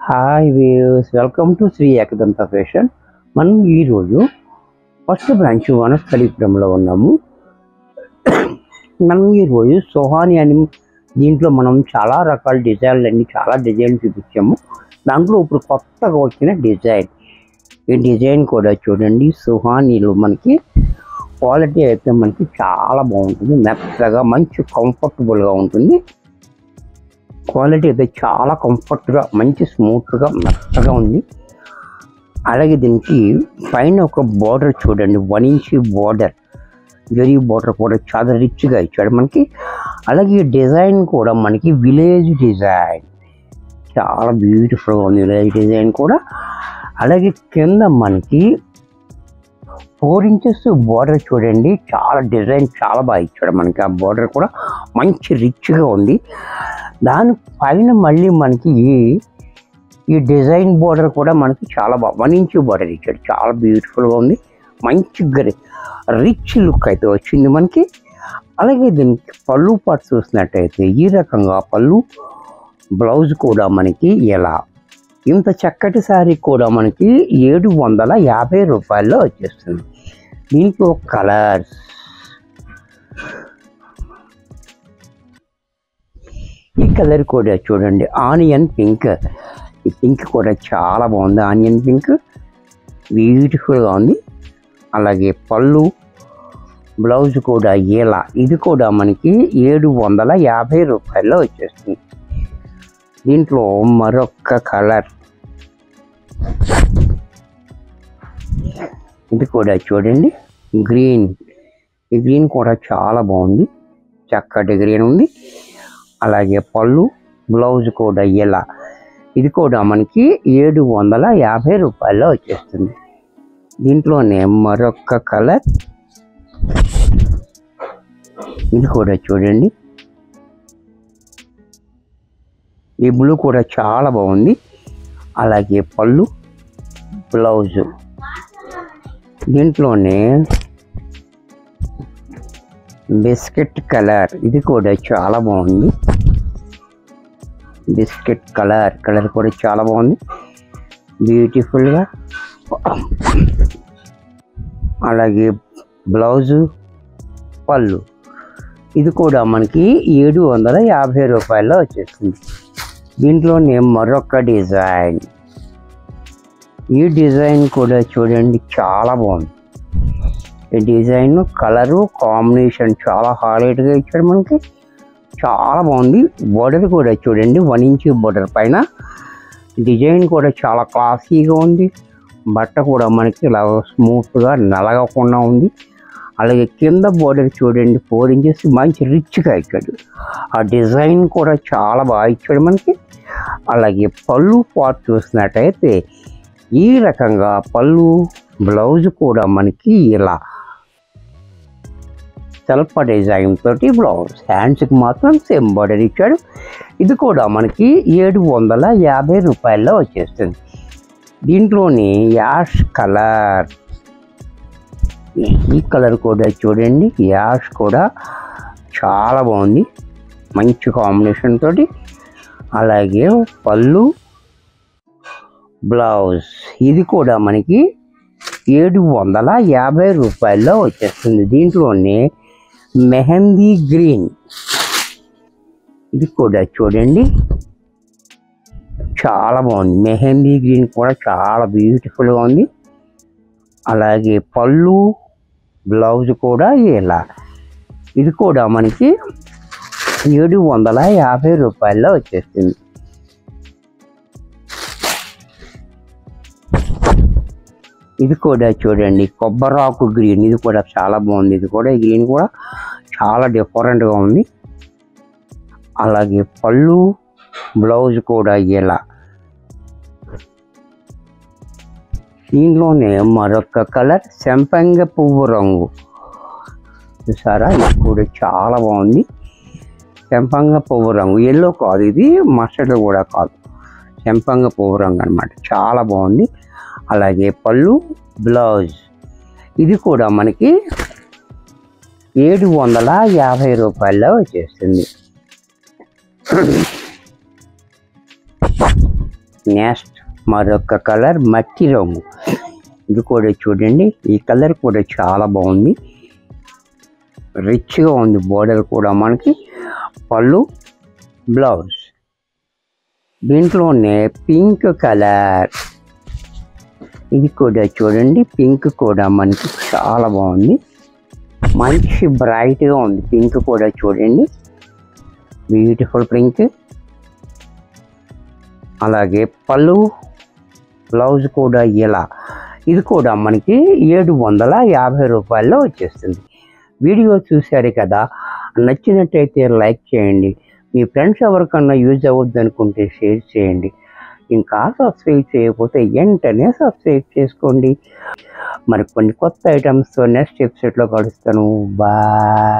Hi views, welcome to Shri Ekadanta fashion. మనం ఈరోజు first branch వనస్థలీపురంలో ఉన్నాము. మనం ఈరోజు సుహాని అని దీంట్లో మనం చాలా రకాల డిజైన్లు చాలా డిజైన్ చూపించాము. దాంట్లో ఇప్పుడు కొత్తగా వచ్చిన డిజైన్, ఈ డిజైన్ కూడా చూడండి. సుహానీలో మనకి క్వాలిటీ అయితే మనకి చాలా బాగుంటుంది, మెత్తగా మంచి కంఫర్టబుల్గా ఉంటుంది. క్వాలిటీ అయితే చాలా కంఫర్ట్గా, మంచి స్మూత్గా, మెత్తగా ఉంది. అలాగే దీనికి పైన ఒక బార్డర్ చూడండి, 1 ఇంచ్ బార్డర్, జరీ బార్డర్ కూడా చాలా రిచ్గా ఇచ్చాడు మనకి. అలాగే డిజైన్ కూడా మనకి విలేజ్ డిజైన్, చాలా బ్యూటిఫుల్గా ఉంది విలేజ్ డిజైన్ కూడా. అలాగే కింద మనకి 4 ఇంచెస్ బార్డర్ చూడండి, చాలా డిజైన్ చాలా బాగా ఇచ్చాడు మనకి. ఆ బార్డర్ కూడా మంచి రిచ్గా ఉంది. దానిపైన మళ్ళీ మనకి ఈ డిజైన్ బార్డర్ కూడా మనకి చాలా బాగా 1 ఇంచ్ బార్డర్ ఇచ్చాడు, చాలా బ్యూటిఫుల్గా ఉంది. మంచి రిచ్ లుక్ అయితే వచ్చింది మనకి. అలాగే దీనికి పళ్ళు పాటు చూసినట్టయితే ఈ రకంగా పళ్ళు, బ్లౌజ్ కూడా మనకి ఎలా ఇంత చక్కటి శారీ కూడా మనకి 750 రూపాయల్లో వచ్చేస్తుంది. దీంట్లో కలర్స్, ఈ కలర్ కూడా చూడండి, ఆనియన్ పింక్. ఈ పింక్ కూడా చాలా బాగుంది, ఆనియన్ పింక్ బ్యూటిఫుల్గా ఉంది. అలాగే పళ్ళు, బ్లౌజ్ కూడా ఇలా, ఇది కూడా మనకి 750 రూపాయల్లో వచ్చేస్తుంది. దీంట్లో మరొక కలర్, ఇది కూడా చూడండి గ్రీన్. ఈ గ్రీన్ కూడా చాలా బాగుంది, చక్కటి గ్రీన్ ఉంది. అలాగే పళ్ళు, బ్లౌజ్ కూడా ఇలా, ఇది కూడా మనకి 750 రూపాయల్లో వచ్చేస్తుంది. దీంట్లోనే మరొక కలర్, ఇది కూడా చూడండి, ఈ బ్లూ కూడా చాలా బాగుంది. అలాగే పళ్ళు, బ్లౌజ్, దీంట్లోనే బిస్కెట్ కలర్, ఇది కూడా చాలా బాగుంది. బిస్కెట్ కలర్ కూడా చాలా బాగుంది, బ్యూటిఫుల్గా. అలాగే బ్లౌజు, పళ్ళు, ఇది కూడా మనకి 750 రూపాయల్లో వచ్చేస్తుంది. దీంట్లోనే మరొక డిజైన్, ఈ డిజైన్ కూడా చూడండి చాలా బాగుంది. ఈ డిజైన్ కలరు కాంబినేషన్ చాలా హైలైట్గా ఇచ్చాడు మనకి, చాలా బాగుంది. బోర్డర్ కూడా చూడండి, 1 ఇంచ్ బోర్డర్ పైన డిజైన్ కూడా చాలా క్లాసీగా ఉంది. బట్ట కూడా మనకి ఇలా స్మూత్గా నలగకుండా ఉంది. అలాగే కింద బోర్డర్ చూడండి, 4 ఇంచెస్ మంచి రిచ్గా ఇచ్చాడు. ఆ డిజైన్ కూడా చాలా బాగా ఇచ్చాడు మనకి. అలాగే పళ్ళు పార్ట్ చూసినట్టయితే ఈ రకంగా పళ్ళు, బ్లౌజ్ కూడా మనకి ఇలా సెల్ఫ్ డిజైన్ తోటి బ్లౌజ్, హ్యాండ్స్కి మాత్రం సేమ్ బార్డర్ ఇచ్చాడు. ఇది కూడా మనకి 750 రూపాయల్లో వచ్చేస్తుంది. దీంట్లోని యాష్ కలర్, ఈ కలర్ కూడా చూడండి, యాష్ కూడా చాలా బాగుంది, మంచి కాంబినేషన్ తోటి. అలాగే పళ్ళు, బ్లౌజ్, ఇది కూడా మనకి 750 రూపాయల్లో వచ్చేస్తుంది. దీంట్లోనే మెహందీ గ్రీన్, ఇది కూడా చూడండి చాలా బాగుంది. మెహందీ గ్రీన్ కూడా చాలా బ్యూటిఫుల్గా ఉంది. అలాగే పళ్ళు, బ్లౌజ్ కూడా ఇలా, ఇది కూడా మనకి 750 రూపాయల్లో వచ్చేస్తుంది. ఇది కూడా చూడండి కొబ్బరాకు గ్రీన్, ఇది కూడా చాలా బాగుంది. ఇది కూడా, ఈ గ్రీన్ కూడా చాలా డిఫరెంట్గా ఉంది. అలాగే పళ్ళు, బ్లౌజ్ కూడా ఇలా. దీంట్లోనే మరొక కలర్, సంపంగ పువ్వు రంగు, చూసారా, ఇది కూడా చాలా బాగుంది. సంపంగ పువ్వు రంగు, ఎల్లో కాదు, ఇది మస్టర్డ్ కూడా కాదు, సంపంగ పువ్వు రంగు అనమాట, చాలా బాగుంది. అలాగే పళ్ళు, బ్లౌజ్, ఇది కూడా మనకి 750 రూపాయల్లో వచ్చేస్తుంది. నెక్స్ట్ మరొక కలర్ మట్టి రంగు. ఇది కూడా చూడండి, ఈ కలర్ కూడా చాలా బాగుంది, రిచ్గా ఉంది. బోర్డర్ కూడా మనకి పళ్ళు, బ్లౌజ్. దీంట్లోనే పింక్ కలర్, ఇది కూడా చూడండి, పింక్ కూడా మనకి చాలా బాగుంది, మంచి బ్రైట్గా ఉంది. పింక్ కూడా చూడండి, బ్యూటిఫుల్ పింక్. అలాగే పళ్ళు, బ్లౌజ్ కూడా ఇలా. ఇది కూడా మనకి 750 రూపాయల్లో వచ్చేస్తుంది. వీడియో చూశారు కదా, నచ్చినట్టయితే లైక్ చేయండి. మీ ఫ్రెండ్స్ ఎవరికన్నా యూజ్ అవ్వద్దు అనుకుంటే షేర్ చేయండి. ఇంకా సబ్స్క్రైబ్ చేయకపోతే వెంటనే సబ్స్క్రైబ్ చేసుకోండి. మరి కొన్ని కొత్త ఐటమ్స్తో నెక్స్ట్ ఎపిసోడ్లో కలుస్తాను. బాయ్.